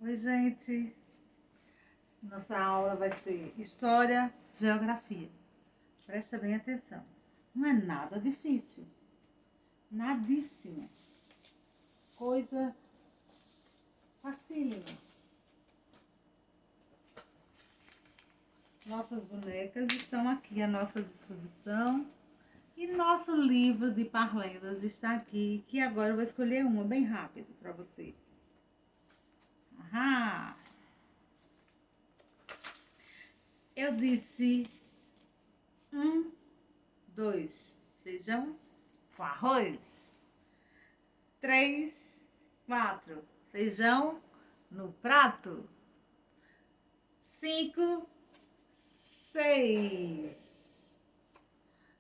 Oi, gente. Nossa aula vai ser História, Geografia. Presta bem atenção. Não é nada difícil. Nadíssimo. Coisa facílima. Nossas bonecas estão aqui à nossa disposição. E nosso livro de parlendas está aqui, que agora eu vou escolher uma bem rápido para vocês. Aham! Eu disse 2, feijão com arroz. 3, 4, feijão no prato. 5, 6.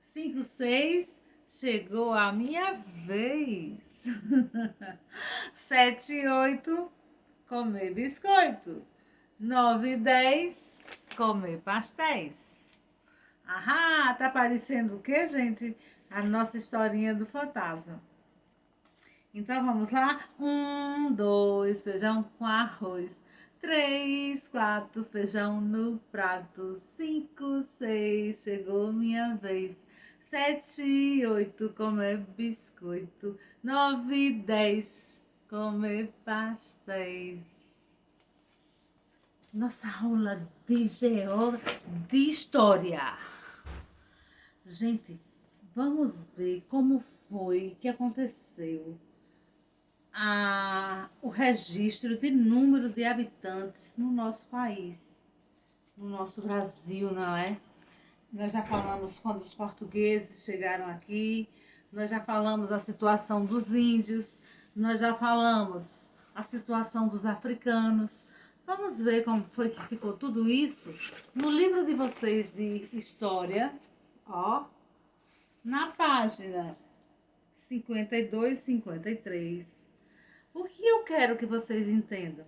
5, 6, chegou a minha vez. 7, 8, comer biscoito. 9, 10, comer pastéis. Ahá, tá parecendo o quê, gente? A nossa historinha do fantasma. Então vamos lá? 1, 2, feijão com arroz. 3, 4, feijão no prato. 5, 6, chegou minha vez. 7, 8, comer biscoito. 9, 10, comer pastéis. Nossa aula de história. Gente, vamos ver como foi que aconteceu o registro de número de habitantes no nosso país, no nosso Brasil, não é? Nós já falamos quando os portugueses chegaram aqui, nós já falamos a situação dos índios, nós já falamos a situação dos africanos. Vamos ver como foi que ficou tudo isso no livro de vocês de história, ó, na página 52, 53. O que eu quero que vocês entendam?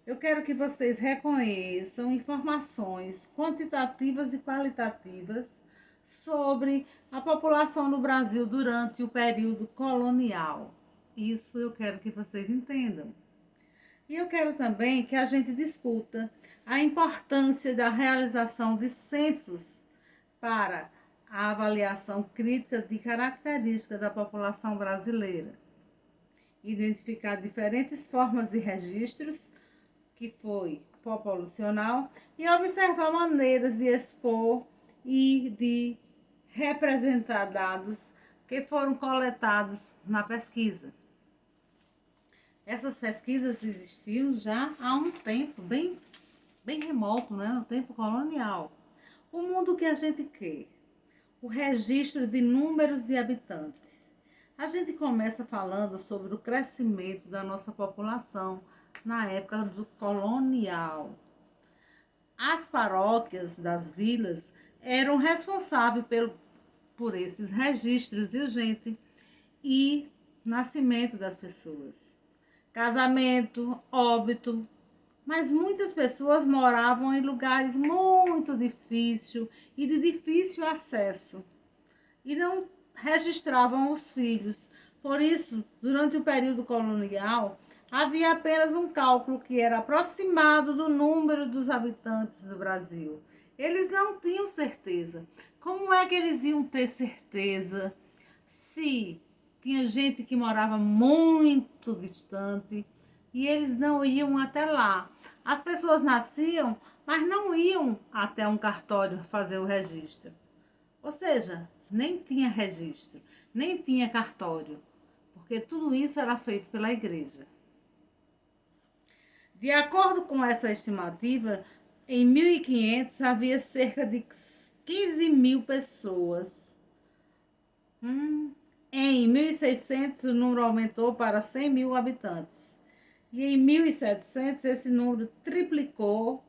Eu quero que vocês reconheçam informações quantitativas e qualitativas sobre a população no Brasil durante o período colonial. Isso eu quero que vocês entendam. E eu quero também que a gente discuta a importância da realização de censos para a avaliação crítica de características da população brasileira. Identificar diferentes formas de registros, que foi populacional, e observar maneiras de expor e de representar dados que foram coletados na pesquisa. Essas pesquisas existiram já há um tempo bem remoto, né? No tempo colonial. O mundo que a gente quer, o registro de números de habitantes. A gente começa falando sobre o crescimento da nossa população na época do colonial. As paróquias das vilas eram responsáveis por esses registros, viu, gente? E nascimento das pessoas. Casamento, óbito. Mas muitas pessoas moravam em lugares muito difíceis e de difícil acesso. E não registravam os filhos. Por isso, durante o período colonial, havia apenas um cálculo que era aproximado do número dos habitantes do Brasil. Eles não tinham certeza. Como é que eles iam ter certeza se tinha gente que morava muito distante e eles não iam até lá? As pessoas nasciam, mas não iam até um cartório fazer o registro. Ou seja, nem tinha registro, nem tinha cartório, porque tudo isso era feito pela igreja. De acordo com essa estimativa, em 1500 havia cerca de 15 mil pessoas. Em 1600 o número aumentou para 100 mil habitantes. E em 1700 esse número triplicou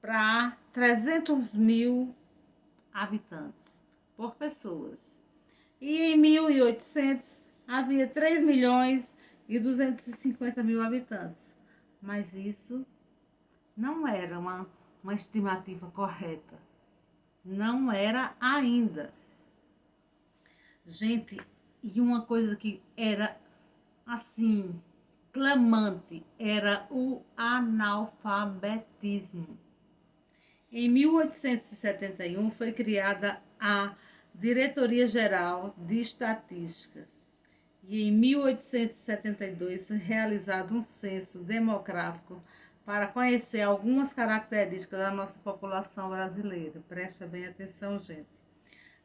para 300 mil habitantes por pessoas. E em 1800 havia 3 milhões e 250 mil habitantes. Mas isso não era uma estimativa correta. Não era ainda. Gente, e uma coisa que era assim, clamante era o analfabetismo. Em 1871 foi criada a Diretoria-Geral de Estatística e em 1872 foi realizado um censo demográfico para conhecer algumas características da nossa população brasileira. Presta bem atenção, gente.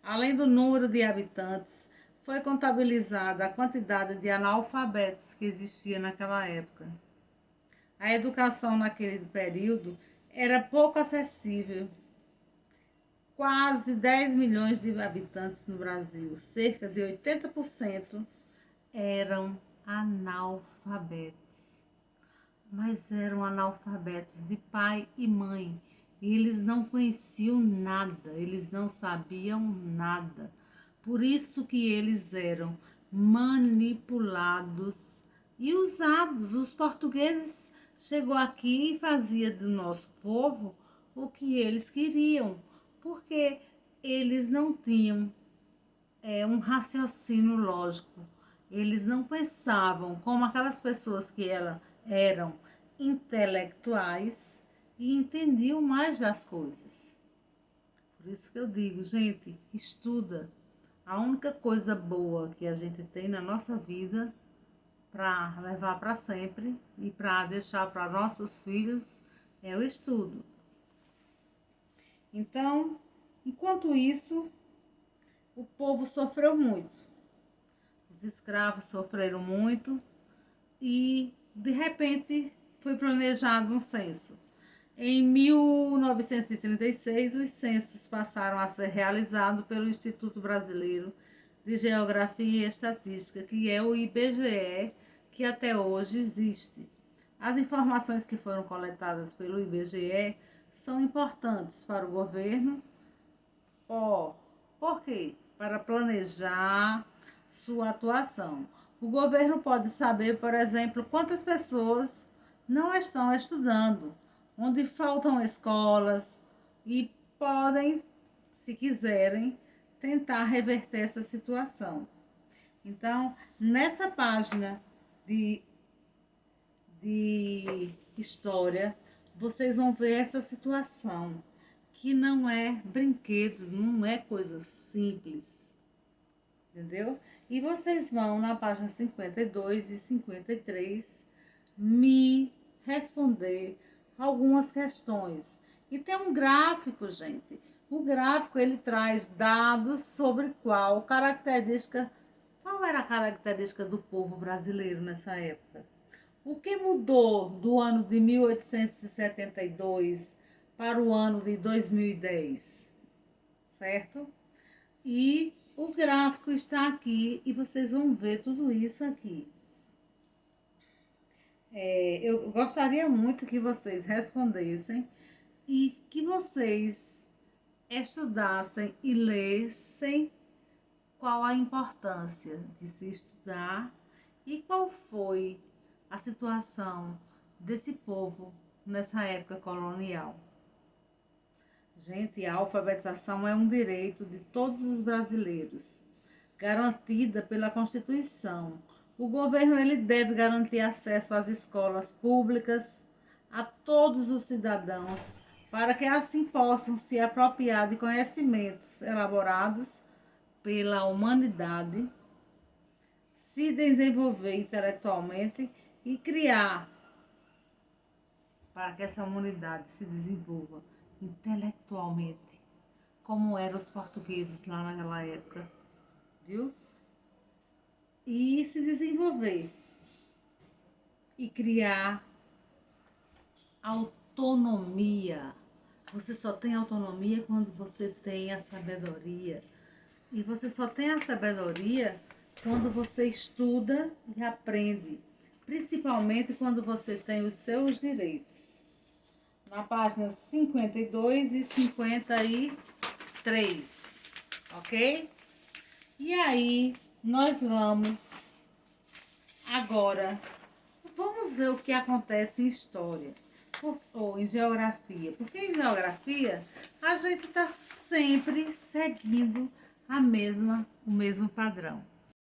Além do número de habitantes, foi contabilizada a quantidade de analfabetos que existia naquela época. A educação naquele período era pouco acessível. Quase 10 milhões de habitantes no Brasil, cerca de 80% eram analfabetos. Mas eram analfabetos de pai e mãe. E eles não conheciam nada, eles não sabiam nada. Por isso que eles eram manipulados e usados. Os portugueses chegou aqui e fazia do nosso povo o que eles queriam, porque eles não tinham um raciocínio lógico. Eles não pensavam como aquelas pessoas que eram intelectuais e entendiam mais das coisas. Por isso que eu digo, gente, estuda. A única coisa boa que a gente tem na nossa vida para levar para sempre e para deixar para nossos filhos é o estudo. Então, enquanto isso, o povo sofreu muito. Os escravos sofreram muito e, de repente, foi planejado um censo. Em 1936, os censos passaram a ser realizados pelo Instituto Brasileiro de Geografia e Estatística, que é o IBGE, que até hoje existe. As informações que foram coletadas pelo IBGE são importantes para o governo. Por quê? Para planejar sua atuação. O governo pode saber, por exemplo, quantas pessoas não estão estudando, onde faltam escolas e podem, se quiserem, tentar reverter essa situação. Então, nessa página de história, vocês vão ver essa situação, que não é brinquedo, não é coisa simples, entendeu? E vocês vão na página 52 e 53 me responder algumas questões. E tem um gráfico, gente. O gráfico, ele traz dados sobre qual era a característica do povo brasileiro nessa época. O que mudou do ano de 1872 para o ano de 2010, certo? E o gráfico está aqui e vocês vão ver tudo isso aqui. Eu gostaria muito que vocês respondessem e que vocês estudassem e lessem qual a importância de se estudar e qual foi a situação desse povo nessa época colonial. Gente, a alfabetização é um direito de todos os brasileiros, garantida pela Constituição. O governo ele deve garantir acesso às escolas públicas a todos os cidadãos, para que assim possam se apropriar de conhecimentos elaborados pela humanidade, se desenvolver intelectualmente e criar para que essa humanidade se desenvolva intelectualmente, como eram os portugueses lá naquela época, viu? E se desenvolver e criar autonomia. Você só tem autonomia quando você tem a sabedoria. E você só tem a sabedoria quando você estuda e aprende, principalmente quando você tem os seus direitos. Na página 52 e 53, ok? E aí, nós vamos agora, vamos ver o que acontece em história ou em geografia. Porque em geografia, a gente está sempre seguindo o mesmo padrão.